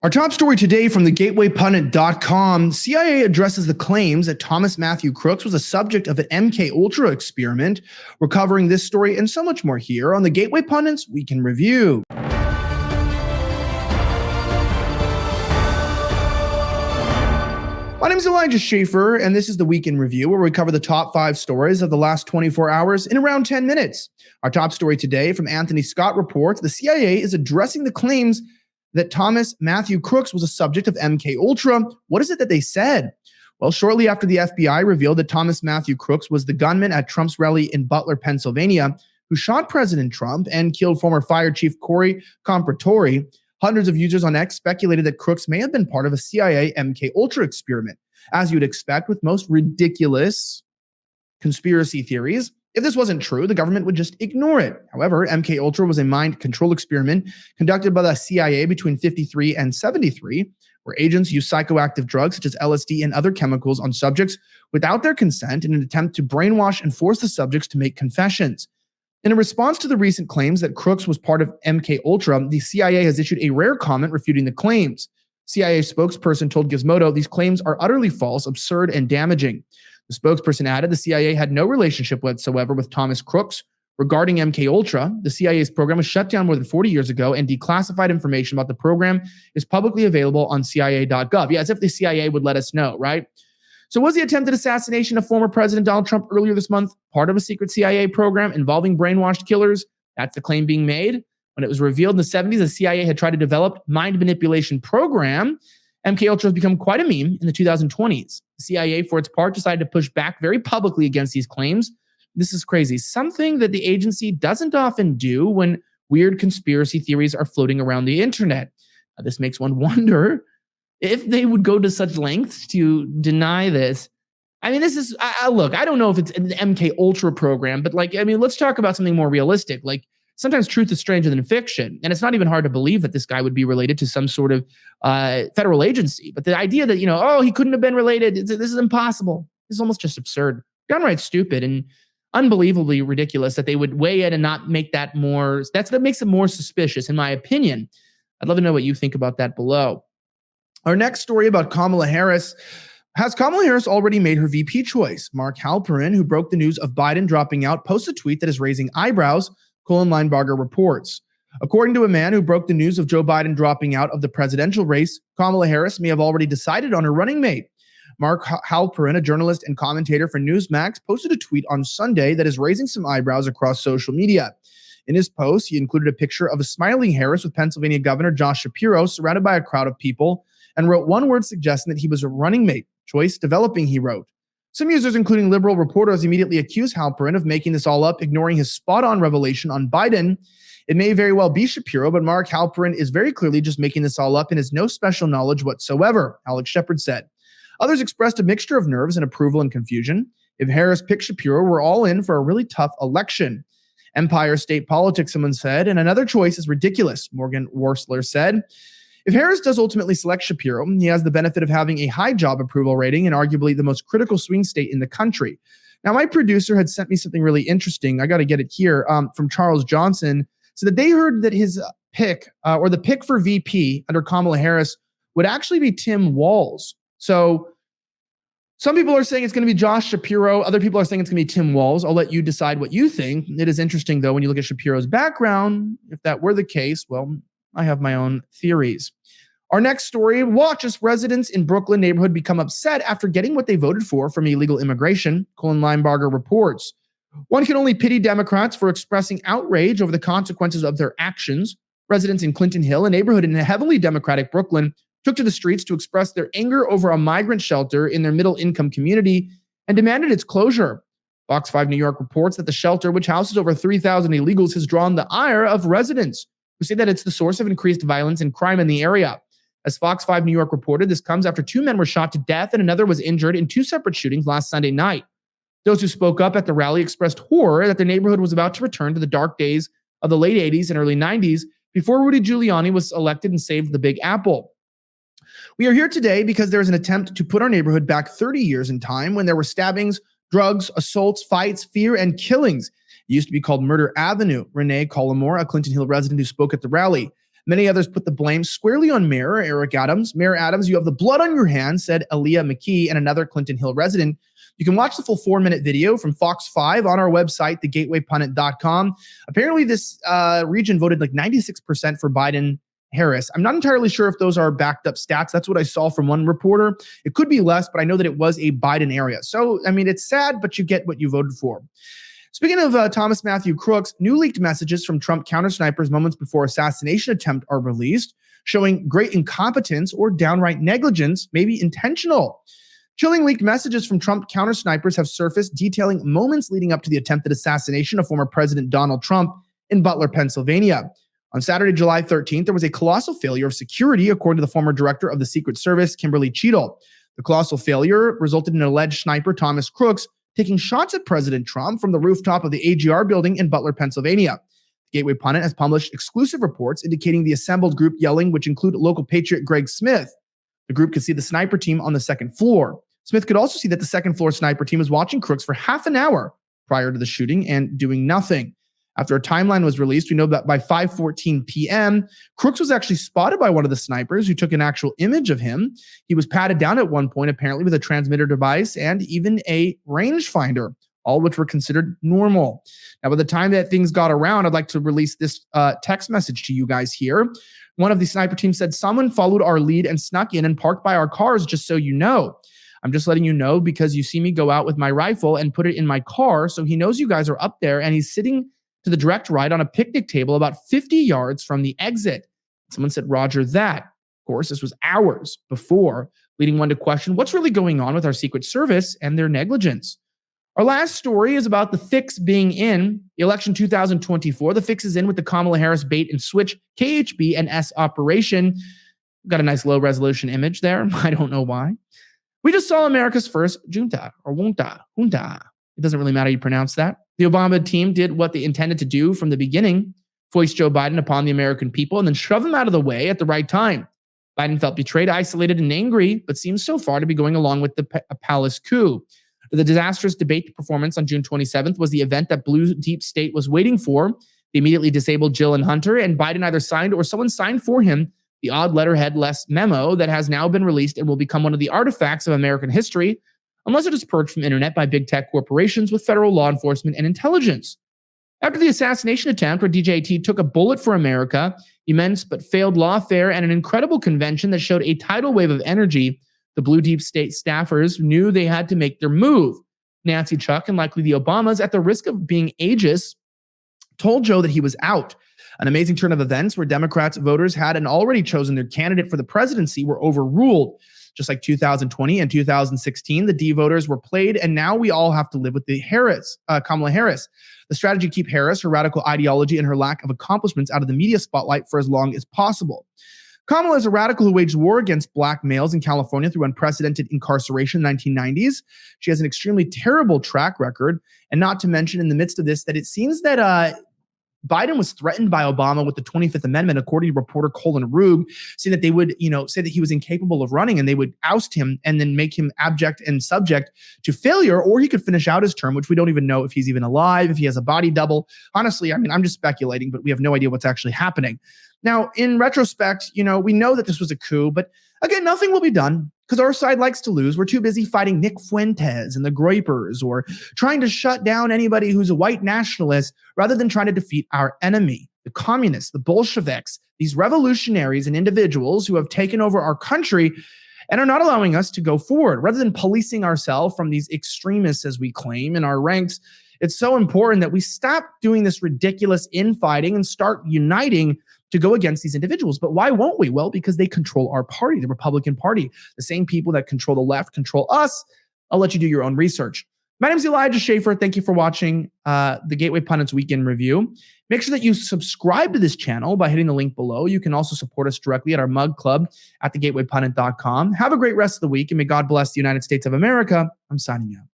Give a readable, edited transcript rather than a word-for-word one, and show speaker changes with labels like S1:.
S1: Our top story today from the GatewayPundit.com, CIA addresses the claims that Thomas Matthew Crooks was a subject of an MKUltra experiment. We're covering this story and so much more here on the Gateway Pundit's Week in Review. My name is Elijah Schaffer, and this is the Week in Review, where we cover the top 5 stories of the last 24 hours in around 10 minutes. Our top story today from Anthony Scott reports the CIA is addressing the claims that Thomas Matthew Crooks was a subject of MKUltra. What is it that they said? Well, shortly after the FBI revealed that Thomas Matthew Crooks was the gunman at Trump's rally in Butler, Pennsylvania, who shot President Trump and killed former fire chief Corey Comparatori, hundreds of users on X speculated that Crooks may have been part of a CIA MKUltra experiment. As you'd expect with most ridiculous conspiracy theories, if this wasn't true, the government would just ignore it. However, MKUltra was a mind control experiment conducted by the CIA between 1953 and 1973, where agents used psychoactive drugs such as LSD and other chemicals on subjects without their consent in an attempt to brainwash and force the subjects to make confessions. In a response to the recent claims that Crooks was part of MKUltra, the CIA has issued a rare comment refuting the claims. CIA spokesperson told Gizmodo these claims are utterly false, absurd, and damaging. The spokesperson added the CIA had no relationship whatsoever with Thomas Crooks. Regarding MKUltra, the CIA's program was shut down more than 40 years ago, and declassified information about the program is publicly available on CIA.gov. Yeah, as if the CIA would let us know, right? So was the attempted assassination of former President Donald Trump earlier this month part of a secret CIA program involving brainwashed killers? That's the claim being made. When it was revealed in the 70s, the CIA had tried to develop mind manipulation program. MKUltra has become quite a meme in the 2020s. The CIA, for its part, decided to push back very publicly against these claims. This is crazy. Something that the agency doesn't often do when weird conspiracy theories are floating around the internet. This makes one wonder if they would go to such lengths to deny this. I mean, this is, look, I don't know if it's an MKUltra program, but let's talk about something more realistic. Sometimes truth is stranger than fiction. And it's not even hard to believe that this guy would be related to some sort of federal agency. But the idea that, he couldn't have been related, this is impossible. This is almost just absurd. Downright stupid and unbelievably ridiculous that they would weigh in and not make that more, that makes it more suspicious, in my opinion. I'd love to know what you think about that below. Our next story about Kamala Harris. Has Kamala Harris already made her VP choice? Mark Halperin, who broke the news of Biden dropping out, posts a tweet that is raising eyebrows, Linebarger reports. According to a man who broke the news of Joe Biden dropping out of the presidential race, Kamala Harris may have already decided on her running mate. Mark Halperin, a journalist and commentator for Newsmax, posted a tweet on Sunday that is raising some eyebrows across social media. In his post, he included a picture of a smiling Harris with Pennsylvania Governor Josh Shapiro surrounded by a crowd of people, and wrote one word suggesting that he was a running mate. Choice developing, he wrote. Some users, including liberal reporters, immediately accused Halperin of making this all up, ignoring his spot-on revelation on Biden. It may very well be Shapiro, but Mark Halperin is very clearly just making this all up and has no special knowledge whatsoever, Alex Shepard said. Others expressed a mixture of nerves and approval and confusion. If Harris picked Shapiro, we're all in for a really tough election. Empire State Politics, someone said, and another choice is ridiculous, Morgan Worsler said. If Harris does ultimately select Shapiro, he has the benefit of having a high job approval rating and arguably the most critical swing state in the country. Now, my producer had sent me something really interesting. I got to get it here from Charles Johnson. So that they heard that his pick or the pick for VP under Kamala Harris would actually be Tim Walz. So some people are saying it's going to be Josh Shapiro. Other people are saying it's going to be Tim Walz. I'll let you decide what you think. It is interesting, though, when you look at Shapiro's background. If that were the case, well, I have my own theories. Our next story, watch as residents in Brooklyn neighborhood become upset after getting what they voted for from illegal immigration, Linebarger reports. One can only pity Democrats for expressing outrage over the consequences of their actions. Residents in Clinton Hill, a neighborhood in a heavily Democratic Brooklyn, took to the streets to express their anger over a migrant shelter in their middle-income community and demanded its closure. Fox 5 New York reports that the shelter, which houses over 3,000 illegals, has drawn the ire of residents who say that it's the source of increased violence and crime in the area. As Fox 5 New York reported, this comes after 2 men were shot to death and another was injured in 2 separate shootings last Sunday night. Those who spoke up at the rally expressed horror that their neighborhood was about to return to the dark days of the late 80s and early 90s before Rudy Giuliani was elected and saved the Big Apple. We are here today because there is an attempt to put our neighborhood back 30 years in time when there were stabbings, drugs, assaults, fights, fear, and killings. It used to be called Murder Avenue. Renee Collymore, a Clinton Hill resident who spoke at the rally. Many others put the blame squarely on Mayor Eric Adams. Mayor Adams, you have the blood on your hands, said Aaliyah McKee and another Clinton Hill resident. You can watch the full 4-minute video from Fox 5 on our website, thegatewaypundit.com. Apparently, this region voted like 96% for Biden-Harris. I'm not entirely sure if those are backed up stats. That's what I saw from one reporter. It could be less, but I know that it was a Biden area. So, I mean, it's sad, but you get what you voted for. Speaking of Thomas Matthew Crooks, new leaked messages from Trump Countersnipers moments before assassination attempt are released, showing great incompetence or downright negligence, maybe intentional. Chilling leaked messages from Trump Countersnipers have surfaced detailing moments leading up to the attempted assassination of former President Donald Trump in Butler, Pennsylvania. On Saturday, July 13th, there was a colossal failure of security, according to the former director of the Secret Service, Kimberly Cheadle. The colossal failure resulted in an alleged sniper, Thomas Crooks, taking shots at President Trump from the rooftop of the AGR building in Butler, Pennsylvania. The Gateway Pundit has published exclusive reports indicating the assembled group yelling, which include local patriot Greg Smith. The group could see the sniper team on the second floor. Smith could also see that the second floor sniper team was watching Crooks for half an hour prior to the shooting and doing nothing. After a timeline was released, we know that by 5:14 p.m., Crooks was actually spotted by one of the snipers who took an actual image of him. He was patted down at one point, apparently with a transmitter device and even a rangefinder, all which were considered normal. Now, by the time that things got around, I'd like to release this text message to you guys here. One of the sniper team said, "Someone followed our lead and snuck in and parked by our cars, just so you know. I'm just letting you know because you see me go out with my rifle and put it in my car, so he knows you guys are up there, and he's sitting to the direct right on a picnic table about 50 yards from the exit." Someone said, "Roger that." Of course, this was hours before, leading one to question what's really going on with our Secret Service and their negligence. Our last story is about the fix being in election 2024. The fix is in with the Kamala Harris bait and switch KHB&S operation. Got a nice low resolution image there. I don't know why. We just saw America's first junta, or junta. It doesn't really matter how you pronounce that. The Obama team did what they intended to do from the beginning, foist Joe Biden upon the American people and then shove him out of the way at the right time. Biden felt betrayed, isolated, and angry, but seems so far to be going along with the palace coup. The disastrous debate performance on June 27th was the event that Blue Deep State was waiting for. They immediately disabled Jill and Hunter, and Biden either signed or someone signed for him the odd letterhead-less memo that has now been released and will become one of the artifacts of American history, unless it is purged from internet by big tech corporations with federal law enforcement and intelligence. After the assassination attempt where DJT took a bullet for America, immense but failed lawfare, and an incredible convention that showed a tidal wave of energy, the Blue Deep State staffers knew they had to make their move. Nancy, Chuck, and likely the Obamas, at the risk of being ageist, told Joe that he was out. An amazing turn of events where Democrats voters had and already chosen their candidate for the presidency were overruled. Just like 2020 and 2016, the D voters were played, and now we all have to live with the Kamala Harris. The strategy to keep Harris, her radical ideology, and her lack of accomplishments out of the media spotlight for as long as possible. Kamala is a radical who waged war against black males in California through unprecedented incarceration in the 1990s. She has an extremely terrible track record, and not to mention in the midst of this that it seems that Biden was threatened by Obama with the 25th Amendment, according to reporter Colin Rube, saying that they would, say that he was incapable of running and they would oust him and then make him abject and subject to failure, or he could finish out his term, which we don't even know if he's even alive, if he has a body double. Honestly, I mean, I'm just speculating, but we have no idea what's actually happening. Now, in retrospect, we know that this was a coup, but again, nothing will be done because our side likes to lose. We're too busy fighting Nick Fuentes and the Groypers or trying to shut down anybody who's a white nationalist rather than trying to defeat our enemy, the communists, the Bolsheviks, these revolutionaries and individuals who have taken over our country and are not allowing us to go forward. Rather than policing ourselves from these extremists, as we claim, in our ranks, it's so important that we stop doing this ridiculous infighting and start uniting to go against these individuals. But why won't we? Well, because they control our party, the Republican Party. The same people that control the left control us. I'll let you do your own research. My name is Elijah Schaffer. Thank you for watching the Gateway Pundits Weekend Review. Make sure that you subscribe to this channel by hitting the link below. You can also support us directly at our mug club at thegatewaypundit.com. Have a great rest of the week, and may God bless the United States of America. I'm signing out.